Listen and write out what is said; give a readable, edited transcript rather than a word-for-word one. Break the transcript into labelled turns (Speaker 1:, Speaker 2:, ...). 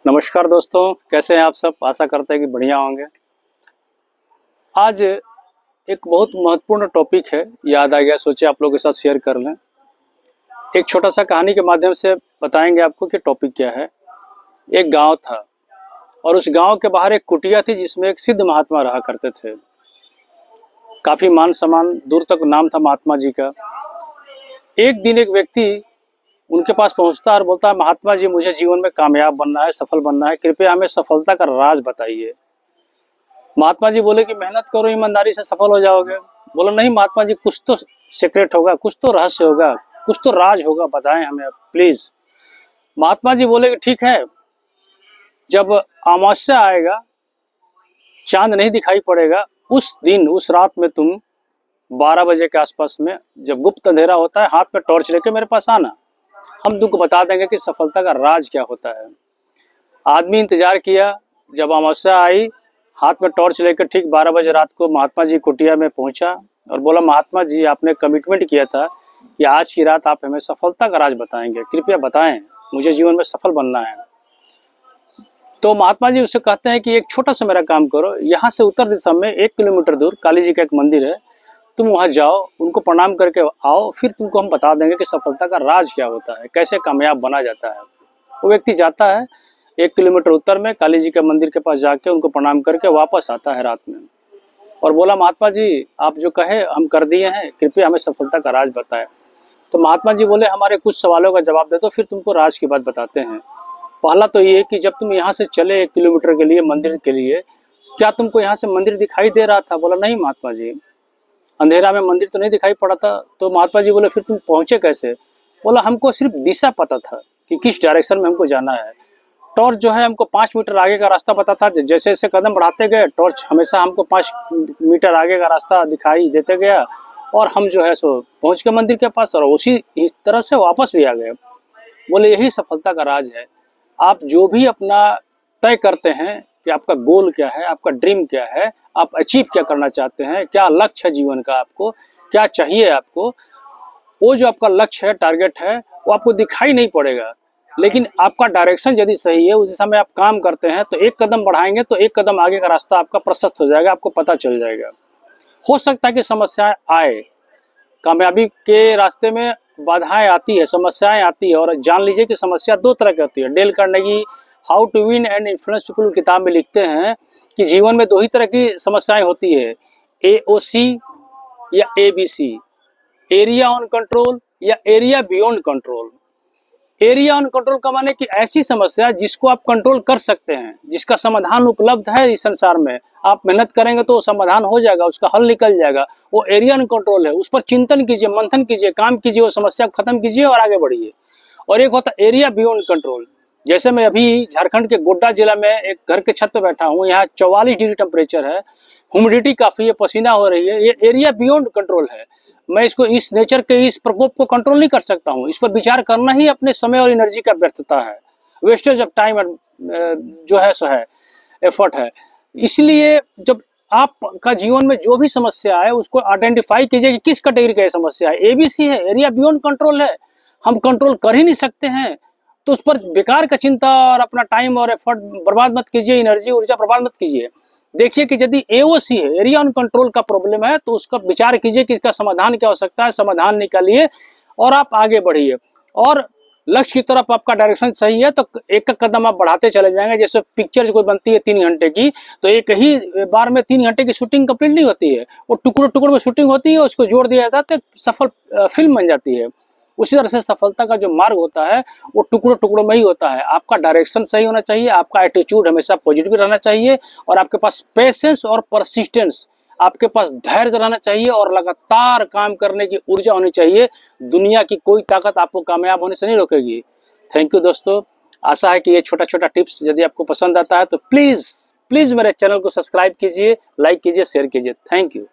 Speaker 1: नमस्कार दोस्तों, कैसे हैं आप सब। आशा करते हैं कि बढ़िया होंगे। आज एक बहुत महत्वपूर्ण टॉपिक है, याद आ गया, सोचे आप लोगों के साथ शेयर कर लें। एक छोटा सा कहानी के माध्यम से बताएंगे आपको कि टॉपिक क्या है। एक गांव था और उस गांव के बाहर एक कुटिया थी जिसमें एक सिद्ध महात्मा रहा करते थे। काफी मान सम्मान, दूर तक नाम था महात्मा जी का। एक दिन एक व्यक्ति उनके पास पहुंचता है और बोलता है, महात्मा जी मुझे जीवन में कामयाब बनना है, सफल बनना है, कृपया हमें सफलता का राज बताइए। महात्मा जी बोले कि मेहनत करो, ईमानदारी से सफल हो जाओगे। बोला नहीं महात्मा जी, कुछ तो सीक्रेट होगा, कुछ तो रहस्य होगा, कुछ तो राज होगा, बताएं हमें प्लीज। महात्मा जी बोले कि ठीक है, जब अमावस्या आएगा, चांद नहीं दिखाई पड़ेगा, उस दिन उस रात में तुम 12 बजे के आसपास में, जब गुप्त अंधेरा होता है, हाथ में टॉर्च लेके मेरे पास आना। हम तुमको बता देंगे कि सफलता का राज क्या होता है। आदमी इंतजार किया। जब अमावस्या आई, हाथ में टॉर्च लेकर ठीक 12 बजे रात को महात्मा जी कुटिया में पहुंचा और बोला, महात्मा जी आपने कमिटमेंट किया था कि आज की रात आप हमें सफलता का राज बताएंगे, कृपया बताएं, मुझे जीवन में सफल बनना है। तो महात्मा जी उससे कहते हैं कि एक छोटा सा मेरा काम करो, यहाँ से उत्तर दिशा में 1 किलोमीटर दूर काली जी का एक मंदिर है, तुम वहां जाओ, उनको प्रणाम करके आओ, फिर तुमको हम बता देंगे कि सफलता का राज क्या होता है, कैसे कामयाब बना जाता है। वो व्यक्ति जाता है, 1 किलोमीटर उत्तर में काली जी के मंदिर के पास जाके उनको प्रणाम करके वापस आता है रात में और बोला, महात्मा जी आप जो कहे हम कर दिए हैं, कृपया हमें सफलता का राज बताएं। तो महात्मा जी बोले, हमारे कुछ सवालों का जवाब दे दो, फिर तुमको राज की बात बताते हैं। पहला तो ये कि जब तुम यहाँ से चले 1 किलोमीटर के लिए, मंदिर के लिए, क्या तुमको यहाँ से मंदिर दिखाई दे रहा था? बोला नहीं महात्मा जी, अंधेरा में मंदिर तो नहीं दिखाई पड़ा था। तो महात्मा जी बोले, फिर तुम पहुंचे कैसे? बोला हमको सिर्फ दिशा पता था कि किस डायरेक्शन में हमको जाना है। टॉर्च जो है हमको 5 मीटर आगे का रास्ता पता था, जैसे जैसे कदम बढ़ाते गए टॉर्च हमेशा हमको 5 मीटर आगे का रास्ता दिखाई देते गया और हम जो है सो पहुंच गए मंदिर के पास और उसी इस तरह से वापस भी आ गए। बोले यही सफलता का राज है। आप जो भी अपना तय करते हैं कि आपका गोल क्या है, आपका ड्रीम क्या है, आप अचीव क्या करना चाहते हैं, क्या लक्ष्य है जीवन का, आपको क्या चाहिए, आपको वो जो आपका लक्ष्य है, टारगेट है, वो आपको दिखाई नहीं पड़ेगा, लेकिन आपका डायरेक्शन यदि सही है, उस दिशा में आप काम करते हैं, तो एक कदम बढ़ाएंगे तो एक कदम आगे का रास्ता आपका प्रशस्त हो जाएगा, आपको पता चल जाएगा। हो सकता है कि समस्याएं आए, कामयाबी के रास्ते में बाधाएं आती है, समस्याएं आती है, और जान लीजिए कि समस्या 2 तरह की होती है। Dale Carnegie how to win and influence people किताब में लिखते हैं कि जीवन में 2 ही तरह की समस्याएं होती है, AOC या ABC, एरिया ऑन कंट्रोल या area beyond control. Area on control का माने कि ऐसी समस्या जिसको आप कंट्रोल कर सकते हैं, जिसका समाधान उपलब्ध है इस संसार में, आप मेहनत करेंगे तो समाधान हो जाएगा, उसका हल निकल जाएगा, वो एरिया ऑन कंट्रोल है। उस पर चिंतन कीजिए, मंथन कीजिए, काम कीजिए, वो समस्या को खत्म कीजिए और आगे बढ़िए। और एक होता है एरिया बियॉन्ड कंट्रोल। जैसे मैं अभी झारखंड के गोड्डा जिला में एक घर के छत पे बैठा हूँ, यहाँ 44 डिग्री टेम्परेचर है, ह्यूमिडिटी काफी है, पसीना हो रही है, ये एरिया बियॉन्ड कंट्रोल है। मैं इसको, इस नेचर के इस प्रकोप को कंट्रोल नहीं कर सकता हूँ, इस पर विचार करना ही अपने समय और एनर्जी का व्यर्थता है, वेस्टेज ऑफ टाइम जो है सो है, एफर्ट है। इसलिए जब आपका जीवन में जो भी समस्या है उसको आइडेंटिफाई कीजिए कि किस कैटेगरी का समस्या है। ABC है, एरिया बियॉन्ड कंट्रोल है, हम कंट्रोल कर ही नहीं सकते हैं, तो उस पर बेकार का चिंता और अपना टाइम और एफर्ट बर्बाद मत कीजिए, एनर्जी ऊर्जा बर्बाद मत कीजिए। देखिए कि यदि AOC है, एरिया ऑन कंट्रोल का प्रॉब्लम है, तो उसका विचार कीजिए कि इसका समाधान क्या हो सकता है, समाधान निकालिए और आप आगे बढ़िए। और लक्ष्य की तरफ आपका डायरेक्शन सही है तो एक एक कदम आप बढ़ाते चले जाएंगे। जैसे पिक्चर कोई बनती है 3 घंटे की, तो एक ही बार में 3 घंटे की शूटिंग कंप्लीट नहीं होती है, वो टुकड़ों टुकड़ों में शूटिंग होती है, उसको जोड़ दिया जाता है तो सफल फिल्म बन जाती है। उसी तरह से सफलता का जो मार्ग होता है वो टुकड़ों टुकड़ों में ही होता है। आपका डायरेक्शन सही होना चाहिए, आपका एटीट्यूड हमेशा पॉजिटिव रहना चाहिए, और आपके पास पेशेंस और परसिस्टेंस, आपके पास धैर्य रहना चाहिए, और लगातार काम करने की ऊर्जा होनी चाहिए। दुनिया की कोई ताकत आपको कामयाब होने से नहीं रोकेगी। थैंक यू दोस्तों। आशा है कि ये छोटा छोटा टिप्स यदि आपको पसंद आता है तो प्लीज मेरे चैनल को सब्सक्राइब कीजिए, लाइक कीजिए, शेयर कीजिए। Thank you.